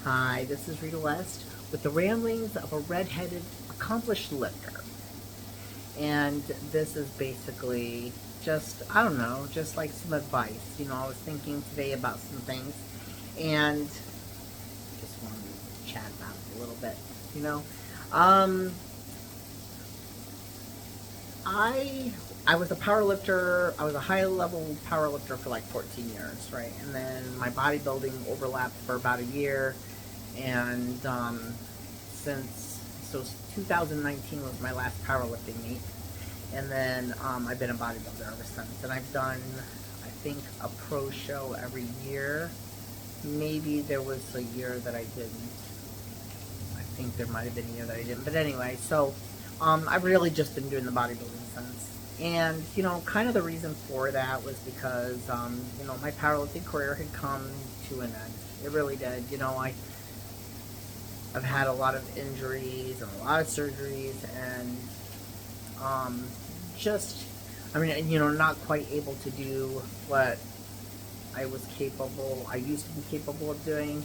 Hi, this is Rita West with the ramblings of a redheaded accomplished lifter. And this is basically just, I don't know, just like some advice. I was thinking today about some things and just wanted to chat about it a little bit. You know, um, I I was a power lifter. I was a high level power lifter for like 14 years, right? And then my bodybuilding overlapped for about a year, and since so 2019 was my last powerlifting meet, and then I've been a bodybuilder ever since, and I've done I think a pro show every year. Maybe there was a year that I didn't. I think there might have been a year that I didn't, but anyway, so I've really just been doing the bodybuilding since. And, kind of the reason for that was because, my powerlifting career had come to an end. It really did. I've had a lot of injuries and a lot of surgeries, and just, not quite able to do what I used to be capable of doing.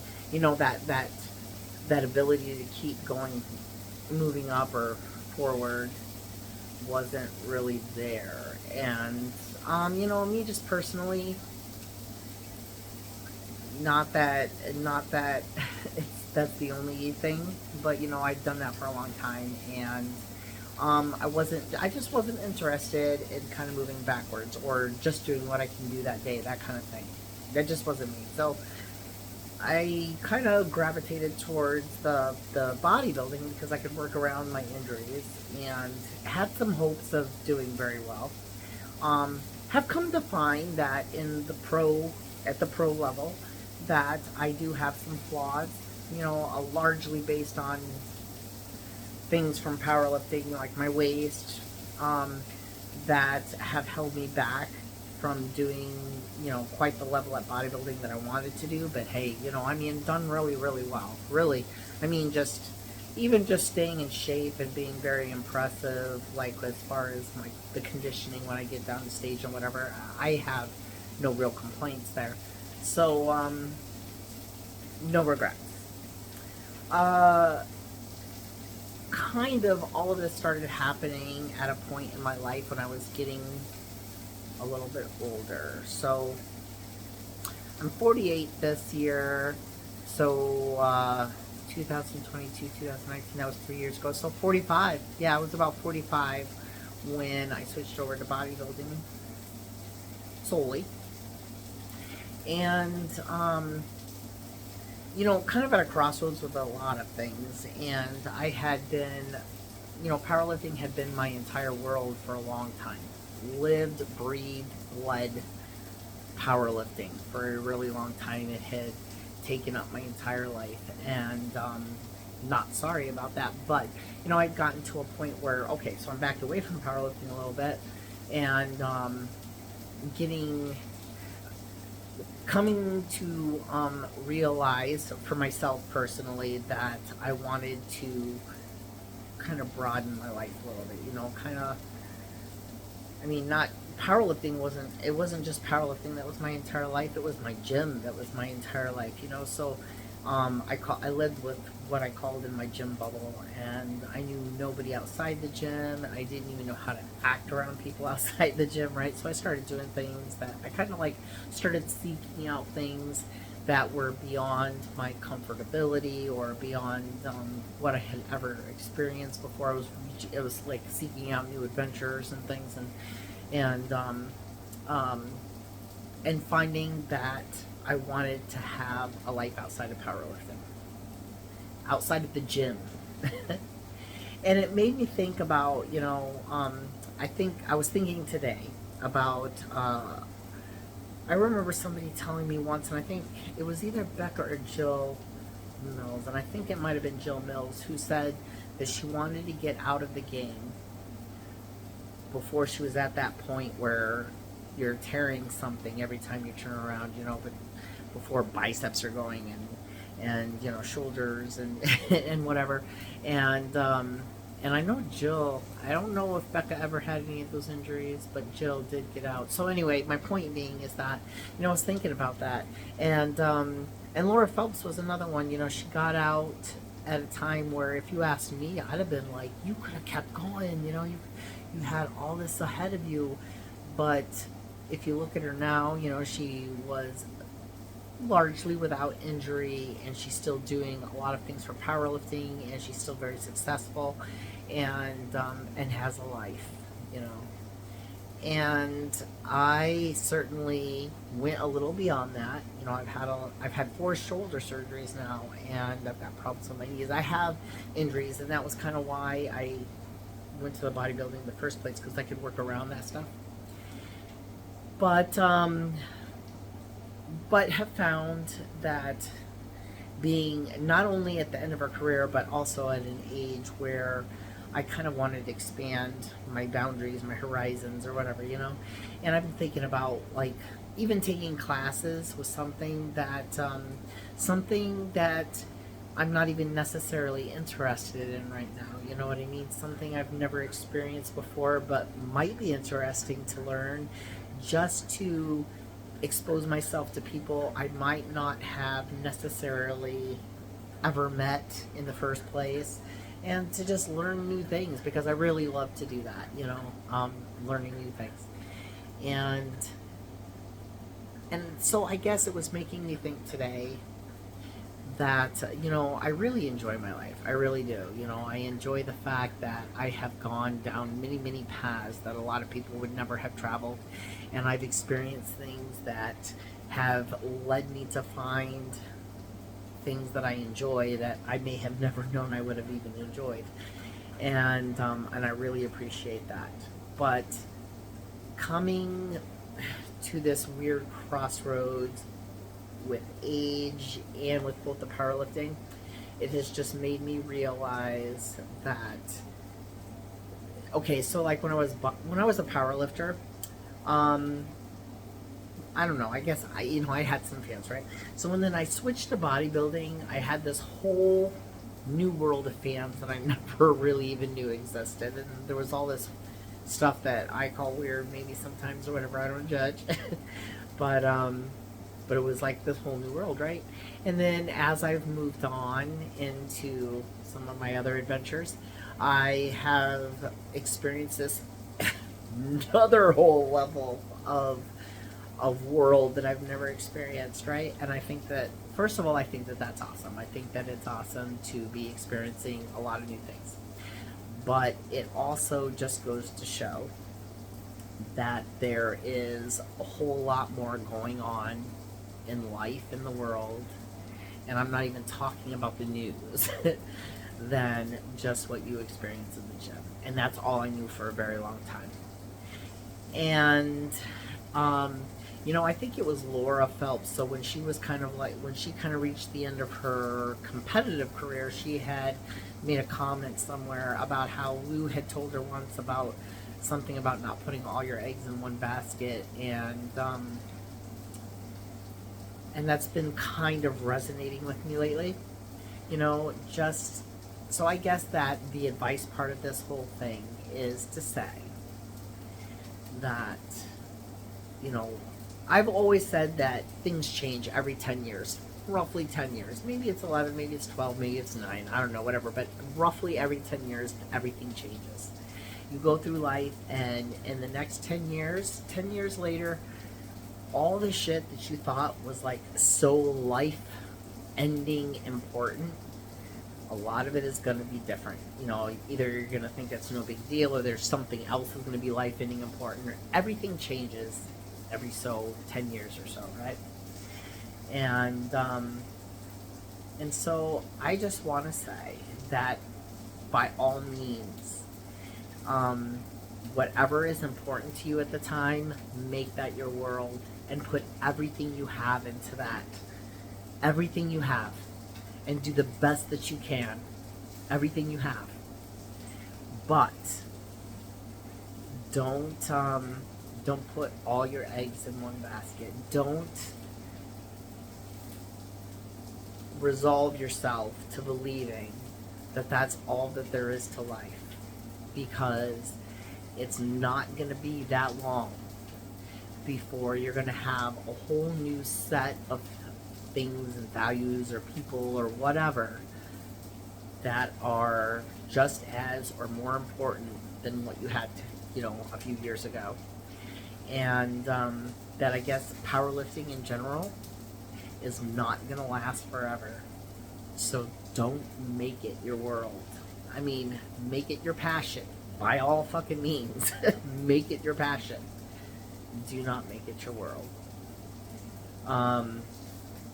That ability to keep going, moving up or forward wasn't really there. And, me just personally, not that that's the only thing, but I've done that for a long time, and I just wasn't interested in kind of moving backwards or just doing what I can do that day, that kind of thing. That just wasn't me. So I kind of gravitated towards the bodybuilding because I could work around my injuries and had some hopes of doing very well. Have come to find that at the pro level, that I do have some flaws, largely based on things from powerlifting, like my waist, that have held me back from doing, quite the level at bodybuilding that I wanted to do. But hey, done really, really well. Really, just even just staying in shape and being very impressive, like as far as like the conditioning when I get down the stage and whatever, I have no real complaints there. So, no regrets. Uh, Kind of all of this started happening at a point in my life when I was getting a little bit older. So I'm 48 this year. So 2022, 2019, that was 3 years ago. So 45. Yeah, I was about 45 when I switched over to bodybuilding solely. And, kind of at a crossroads with a lot of things. And I had been, powerlifting had been my entire world for a long time. Lived, breathed, bled powerlifting for a really long time. It had taken up my entire life, and not sorry about that. But I'd gotten to a point where, okay, so I'm backed away from powerlifting a little bit, and getting coming to realize for myself personally that I wanted to kind of broaden my life a little bit. Kind of, not powerlifting wasn't it wasn't just powerlifting that was my entire life. It was my gym that was my entire life. So I lived with what I called in my gym bubble, and I knew nobody outside the gym, and I didn't even know how to act around people outside the gym, right? So I started doing things that I kind of like started seeking out things that were beyond my comfortability or beyond what I had ever experienced before. It was like seeking out new adventures and things, and um, and finding that I wanted to have a life outside of powerlifting, outside of the gym. And it made me think about, I was thinking today about, I remember somebody telling me once, and I think it was either Becca or Jill Mills, and I think it might have been Jill Mills, who said that she wanted to get out of the game before she was at that point where you're tearing something every time you turn around, but before biceps are going, and shoulders and and whatever, and And I know Jill, I don't know if Becca ever had any of those injuries, but Jill did get out. So anyway, my point being is that, I was thinking about that. And Laura Phelps was another one. She got out at a time where, if you asked me, I'd have been like, you could have kept going. You had all this ahead of you. But if you look at her now, she was largely without injury, and she's still doing a lot of things for powerlifting, and she's still very successful, and has a life, And I certainly went a little beyond that. I've had 4 shoulder surgeries now, and I've got problems with my knees. I have injuries, and that was kind of why I went to the bodybuilding in the first place, because I could work around that stuff. But have found that being not only at the end of our career, but also at an age where I kind of wanted to expand my boundaries, my horizons, or whatever, And I've been thinking about, like, even taking classes was something that I'm not even necessarily interested in right now. You know what I mean? Something I've never experienced before, but might be interesting to learn, just to expose myself to people I might not have necessarily ever met in the first place, and to just learn new things, because I really love to do that, learning new things. And so I guess it was making me think today that, I really enjoy my life. I really do. I enjoy the fact that I have gone down many, many paths that a lot of people would never have traveled. And I've experienced things that have led me to find things that I enjoy that I may have never known I would have even enjoyed. And I really appreciate that. But coming to this weird crossroads with age and with both the powerlifting, it has just made me realize that, okay, so like when I was a powerlifter, I don't know, I guess I had some fans, right? So when then I switched to bodybuilding, I had this whole new world of fans that I never really even knew existed, and there was all this stuff that I call weird, maybe sometimes, or whatever. I don't judge. but it was like this whole new world, right? And then as I've moved on into some of my other adventures, I have experienced this another whole level of world that I've never experienced, right? And I think that, first of all, I think that that's awesome. I think that it's awesome to be experiencing a lot of new things. But it also just goes to show that there is a whole lot more going on in life, in the world, and I'm not even talking about the news, than just what you experience in the gym. And that's all I knew for a very long time. And I think it was Laura Phelps. So when she was when she reached the end of her competitive career, she had made a comment somewhere about how Lou had told her once about something about not putting all your eggs in one basket, and that's been kind of resonating with me lately. Just so I guess that the advice part of this whole thing is to say that, I've always said that things change every 10 years, roughly 10 years. Maybe it's 11, maybe it's 12, maybe it's 9, I don't know, whatever, but roughly every 10 years, everything changes. You go through life, and in the next 10 years later, all the shit that you thought was like so life-ending important, a lot of it is going to be different. Either you're going to think that's no big deal, or there's something else that's going to be life-ending important, or everything changes every 10 years or so, right? And so I just want to say that, by all means, whatever is important to you at the time, make that your world, and put everything you have into that. Everything you have. And do the best that you can. Everything you have. But don't put all your eggs in one basket. Don't resolve yourself to believing that that's all that there is to life. because it's not going to be that long before you're going to have a whole new set of things and values or people or whatever that are just as or more important than what you had, a few years ago. And that I guess powerlifting in general is not going to last forever. So don't make it your world. I mean, make it your passion. By all fucking means. Make it your passion. Do not make it your world.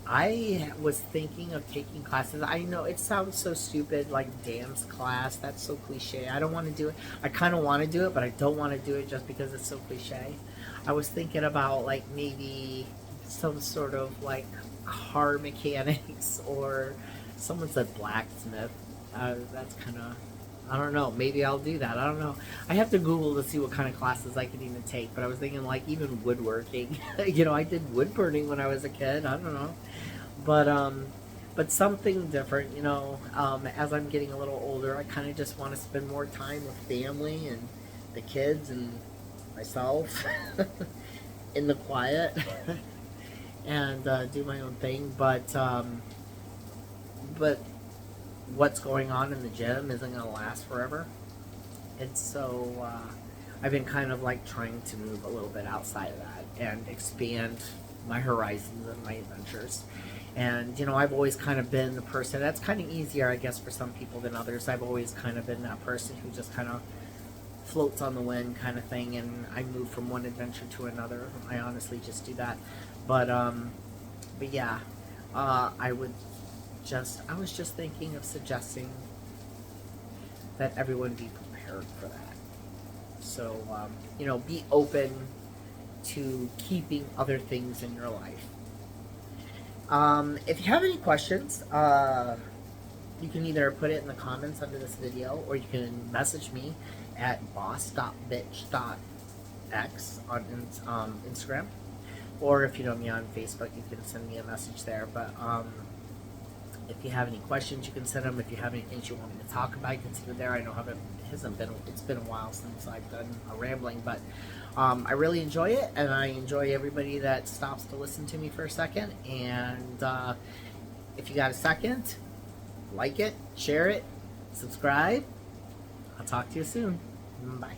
I was thinking of taking classes. I know it sounds so stupid, like dance class. That's so cliche. I don't want to do it. I kind of want to do it, but I don't want to do it just because it's so cliche. I was thinking about like maybe some sort of like car mechanics, or someone said blacksmith. That's kind of, I don't know. Maybe I'll do that. I don't know. I have to Google to see what kind of classes I can even take. But I was thinking like even woodworking. I did wood burning when I was a kid. I don't know. But something different. As I'm getting a little older, I kind of just want to spend more time with family and the kids and myself in the quiet and do my own thing. But what's going on in the gym isn't going to last forever. And so I've been kind of like trying to move a little bit outside of that and expand my horizons and my adventures. And, I've always kind of been the person, that's kind of easier, I guess, for some people than others. I've always kind of been that person who just kind of floats on the wind kind of thing, and I move from one adventure to another. I honestly just do that. But yeah, I was just thinking of suggesting that everyone be prepared for that. So, be open to keeping other things in your life. If you have any questions, you can either put it in the comments under this video, or you can message me at boss.bitch.x on Instagram. Or if you know me on Facebook, you can send me a message there. But if you have any questions, you can send them. If you have any things you want me to talk about, you can send it there. I know it's been a while since I've done a rambling, but I really enjoy it, and I enjoy everybody that stops to listen to me for a second. And if you got a second, like it, share it, subscribe. I'll talk to you soon. Bye.